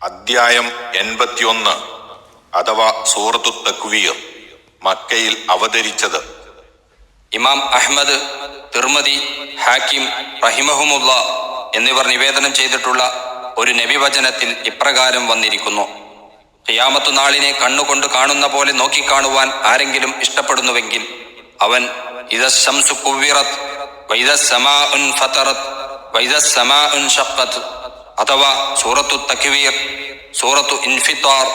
അദ്ധ്യായം 81 അഥവാ സൂറത്തു തക്വീർ, മക്കയിൽ അവതരിച്ചത്. ഇമാം അഹ്മദ്, തിർമദി, ഹാക്കിം റഹിമഹുമുള്ള എന്നിവർ നിവേദനം ചെയ്തിട്ടുള്ള ഒരു നബിവചനത്തിൽ ഇപ്രകാരം വന്നിരിക്കുന്നു: ഖിയാമത്തു നാളിനെ കണ്ണുകൊണ്ട് കാണുന്ന പോലെ നോക്കിക്കാണുവാൻ ആരെങ്കിലും ഇഷ്ടപ്പെടുന്നുവെങ്കിൽ അവൻ ഇദസ് ശംസു കുവ്വിറത് വഇദസ് സമാഉൻ ഫതറത് വഇദസ് സമാഉൻ ഷഖ്ഖത് അഥവാ സൂറത്തു തക്വീർ, സൂറത്തു ഇൻഫിത്താർ,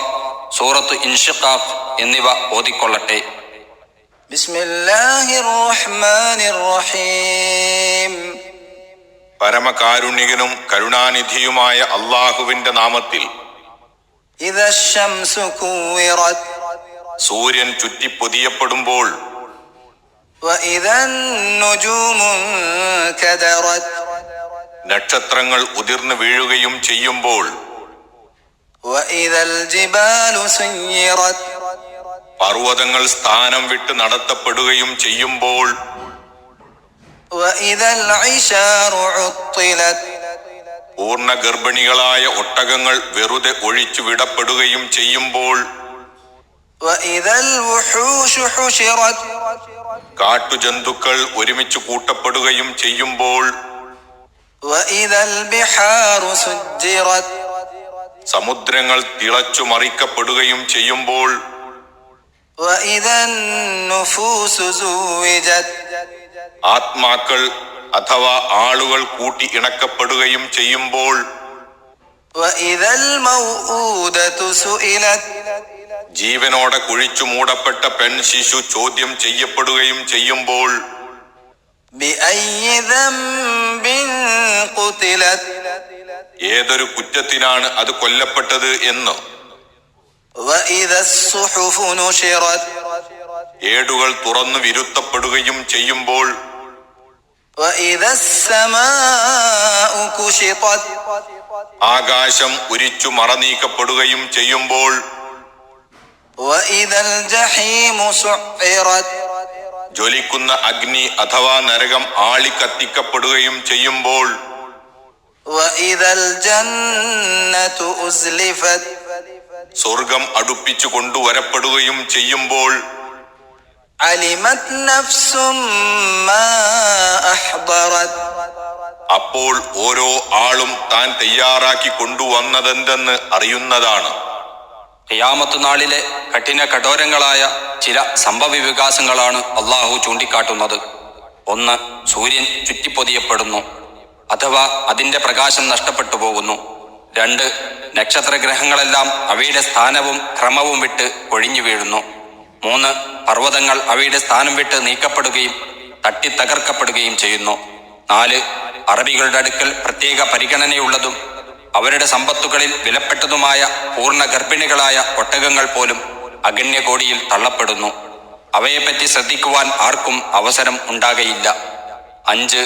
സൂറത്തു ഇൻഷിഖാഖ് എന്നിവ ഓതിക്കൊള്ളട്ടെ. ബിസ്മില്ലാഹിർ റഹ്മാനിർ റഹീം. പരമകാരുണികനും കരുണാനിധിയുമായ അല്ലാഹുവിന്റെ നാമത്തിൽ. ഇദശ് ശംസു കുവ്വിറത്, സൂര്യൻ ചുറ്റിപ്പൊതിയപ്പെടുമ്പോൾ. വഇദൻ നുജൂമു കദറത്, നക്ഷത്രങ്ങൾ ഉതിർന്നു വീഴുകയും ചെയ്യുമ്പോൾ. വഇദൽ ജിബാലു സുയ്യിറത്, പർവ്വതങ്ങൾ സ്ഥാനം വിട്ട് നടത്തപ്പെടുകയും ചെയ്യുമ്പോൾ. വഇദൽ ഇശാറു ഉത്തിലത്, പൂർണ്ണ ഗർഭിണികളായ ഒട്ടകങ്ങൾ വെറുതെ ഒഴിച്ചു വിടപ്പെടുകയും ചെയ്യുമ്പോൾ. വഇദൽ വുഹൂശു ഹുശിറത്, കാട്ടുജന്തുക്കൾ ഒരുമിച്ച് കൂട്ടപ്പെടുകയും ചെയ്യുമ്പോൾ. വഇദൽ ബിഹാറു സുജ്ജിറത്, സമുദ്രങ്ങൾ തിളച്ചു മറിക്കപ്പെടുകയും ചെയ്യുമ്പോൾ. വഇദൻ നുഫൂസു സുവിജത്, ആത്മാക്കൾ അഥവാ ആളുകൾ കൂട്ടി ഇണക്കപ്പെടുകയും ചെയ്യുമ്പോൾ. വഇദൽ മൗഊദതു സുഇലത്, ജീവനോടെ കുഴിച്ചു മൂടപ്പെട്ട പെൺശിശു ചോദ്യം ചെയ്യപ്പെടുകയും ചെയ്യുമ്പോൾ. ബിഅയ്യി ദംബിൻ ഖുതിലത്, ഏതൊരു കുറ്റത്തിനാണ് അത് കൊല്ലപ്പെട്ടത് എന്ന്. വഇദസ് സുഹുഫു നുശിറത്, ഏടുകൾ തുറന്നു വിരുത്തപ്പെടുകയും ചെയ്യുമ്പോൾ. വഇദസ് സമാഉ കുശിതത്, ആകാശം ഉരിച്ചു മറനീക്കപ്പെടുകയും ചെയ്യുമ്പോൾ. വഇദൽ ജഹീമു സുഇറത്, ജ്വലിക്കുന്ന അഗ്നി അഥവാ നരകം ആളിക്കത്തിക്കപ്പെടുകയും ചെയ്യുമ്പോൾ. വഇദൽ ജന്നതു ഉസ്ലിഫത്, സ്വർഗം അടുപ്പിച്ചു കൊണ്ടുവരപ്പെടുകയും ചെയ്യുമ്പോൾ. അലിമത് നഫ്സും മാ അഹ്ദറത്, അപ്പോൾ ഓരോ ആളും താൻ തയ്യാറാക്കി കൊണ്ടുവന്നതെന്തെന്ന് അറിയുന്നതാണ്. ഖിയാമത്തു നാളിലെ കഠിന കഠോരങ്ങളായ ചില സംഭവ വികാസങ്ങളാണ് അള്ളാഹു ചൂണ്ടിക്കാട്ടുന്നത്. ഒന്ന്, സൂര്യൻ ചുറ്റിപ്പൊതിയപ്പെടുന്നു അഥവാ അതിന്റെ പ്രകാശം നഷ്ടപ്പെട്ടു പോകുന്നു. രണ്ട്, നക്ഷത്രഗ്രഹങ്ങളെല്ലാം അവയുടെ സ്ഥാനവും ക്രമവും വിട്ട് ഒഴിഞ്ഞു വീഴുന്നു. മൂന്ന്, പർവ്വതങ്ങൾ അവയുടെ സ്ഥാനം വിട്ട് നീക്കപ്പെടുകയും തട്ടിത്തകർക്കപ്പെടുകയും ചെയ്യുന്നു. നാല്, അറബികളുടെ അടുക്കൽ പ്രത്യേക പരിഗണനയുള്ളതും അവരുടെ സമ്പത്തുകളിൽ വിലപ്പെട്ടതുമായ പൂർണ്ണ ഗർഭിണികളായ ഒട്ടകങ്ങൾ പോലും അഗണ്യകോടിയിൽ തള്ളപ്പെടുന്നു. അവയെപ്പറ്റി ശ്രദ്ധിക്കുവാൻ ആർക്കും അവസരം ഉണ്ടാകയില്ല. അഞ്ച്,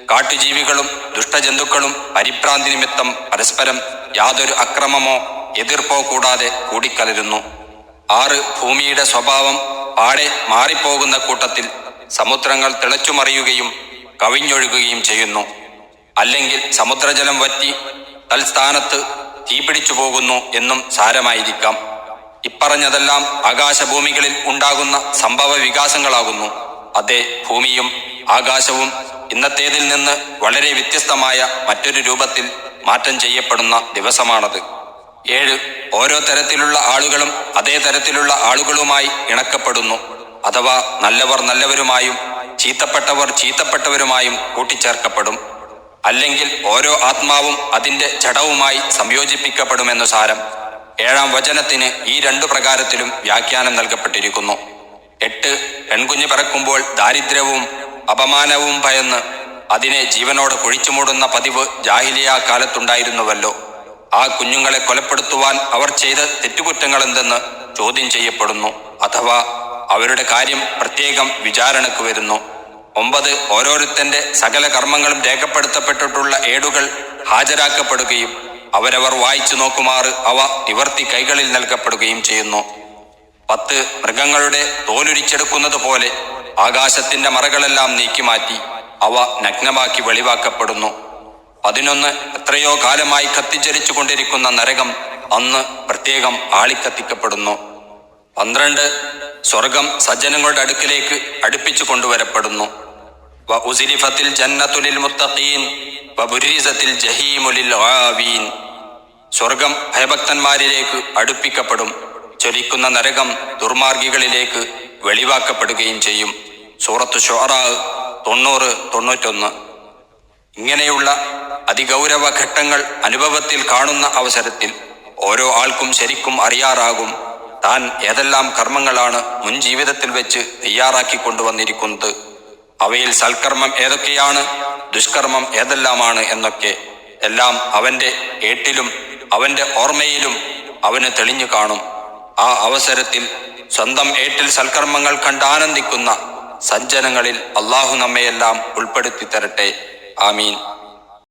കാട്ടുജീവികളും ദുഷ്ടജന്തുക്കളും പരിഭ്രാന്തി നിമിത്തം പരസ്പരം യാതൊരു അക്രമമോ എതിർപ്പോ കൂടാതെ കൂടിക്കലരുന്നു. ആറ്, ഭൂമിയുടെ സ്വഭാവം പാടെ മാറിപ്പോകുന്ന കൂട്ടത്തിൽ സമുദ്രങ്ങൾ തിളച്ചുമറിയുകയും കവിഞ്ഞൊഴുകുകയും ചെയ്യുന്നു. അല്ലെങ്കിൽ സമുദ്രജലം വറ്റി തൽസ്ഥാനത്ത് തീപിടിച്ചു പോകുന്നു എന്നും സാരമായിരിക്കാം. ഇപ്പറഞ്ഞതെല്ലാം ആകാശഭൂമികളിൽ ഉണ്ടാകുന്ന സംഭവ വികാസങ്ങളാകുന്നു. അതേ, ഭൂമിയും ആകാശവും ഇന്നത്തേതിൽ നിന്ന് വളരെ വ്യത്യസ്തമായ മറ്റൊരു രൂപത്തിൽ മാറ്റം ചെയ്യപ്പെടുന്ന ദിവസമാണത്. 7, ഓരോ തരത്തിലുള്ള ആളുകളും അതേ തരത്തിലുള്ള ആളുകളുമായി ഇണക്കപ്പെടുന്നു അഥവാ നല്ലവർ നല്ലവരുമായും ചീത്തപ്പെട്ടവർ ചീത്തപ്പെട്ടവരുമായും കൂട്ടിച്ചേർക്കപ്പെടും. അല്ലെങ്കിൽ ഓരോ ആത്മാവും അതിന്റെ ജഡവുമായി സംയോജിപ്പിക്കപ്പെടുമെന്നു സാരം. 7-ാം വചനത്തിന് ഈ 2 പ്രകാരത്തിലും വ്യാഖ്യാനം നൽകപ്പെട്ടിരിക്കുന്നു. 8, പെൺകുഞ്ഞ് പിറക്കുമ്പോൾ ദാരിദ്ര്യവും അപമാനവും ഭയന്ന് അതിനെ ജീവനോടെ കുഴിച്ചുമൂടുന്ന പതിവ് ജാഹിലിയ കാലത്തുണ്ടായിരുന്നുവല്ലോ. ആ കുഞ്ഞുങ്ങളെ കൊലപ്പെടുത്തുവാൻ അവർ ചെയ്ത തെറ്റുകുറ്റങ്ങളെന്തെന്ന് ചോദ്യം ചെയ്യപ്പെടുന്നു അഥവാ അവരുടെ കാര്യം പ്രത്യേകം വിചാരണക്ക് വരുന്നു. 9, ഓരോരുത്തന്റെ സകല കർമ്മങ്ങളും രേഖപ്പെടുത്തപ്പെട്ടിട്ടുള്ള ഏടുകൾ ഹാജരാക്കപ്പെടുകയും അവരവർ വായിച്ചു നോക്കുമാറ് അവ നിവർത്തി കൈകളിൽ നൽകപ്പെടുകയും ചെയ്യുന്നു. 10, മൃഗങ്ങളുടെ തോലുരിച്ചെടുക്കുന്നത് പോലെ ആകാശത്തിന്റെ മറകളെല്ലാം നീക്കിമാറ്റി അവ നഗ്നമാക്കി വെളിവാക്കപ്പെടുന്നു. 11, എത്രയോ കാലമായി കത്തിജ്വലിച്ചു കൊണ്ടിരിക്കുന്ന നരകം അന്ന് പ്രത്യേകം ആളിക്കത്തിക്കപ്പെടുന്നു. 12 സ്വർഗം സജ്ജനങ്ങളുടെ അടുക്കിലേക്ക് അടുപ്പിച്ചു കൊണ്ടുവരപ്പെടുന്നു. വ ഉസിലിഫത്തിൽ ജന്നത്തുലിൽ മുത്തഖീൻ വ ബുരിസത്തിൽ ജഹീമുലിൽ ഗാവീൻ. സ്വർഗം ഭയഭക്തന്മാരിലേക്ക് അടുപ്പിക്കപ്പെടും, ജ്വലിക്കുന്ന നരകം ദുർമാർഗികളിലേക്ക് വെളിവാക്കപ്പെടുകയും ചെയ്യും. സൂറത്ത് ശുഅറാ 90-91. ഇങ്ങനെയുള്ള അതിഗൗരവ ഘട്ടങ്ങൾ അനുഭവത്തിൽ കാണുന്ന അവസരത്തിൽ ഓരോ ആൾക്കും ശരിക്കും അറിയാറാകും താൻ ഏതെല്ലാം കർമ്മങ്ങളാണ് മുൻ ജീവിതത്തിൽ വെച്ച് തയ്യാറാക്കി കൊണ്ടുവന്നിരിക്കുന്നത്, അവയിൽ സൽക്കർമ്മം ഏതൊക്കെയാണ്, ദുഷ്കർമ്മം ഏതെല്ലാമാണ് എന്നൊക്കെ എല്ലാം അവൻ്റെ ഏട്ടിലും അവൻ്റെ ഓർമ്മയിലും അവന് തെളിഞ്ഞു കാണും. ആ അവസരത്തിൽ സ്വന്തം ഏട്ടിൽ സൽക്കർമ്മങ്ങൾ കണ്ടാനന്ദിക്കുന്ന സജ്ജനങ്ങളിൽ അള്ളാഹു നമ്മയെല്ലാം ഉൾപ്പെടുത്തി തരട്ടെ. ആമീൻ.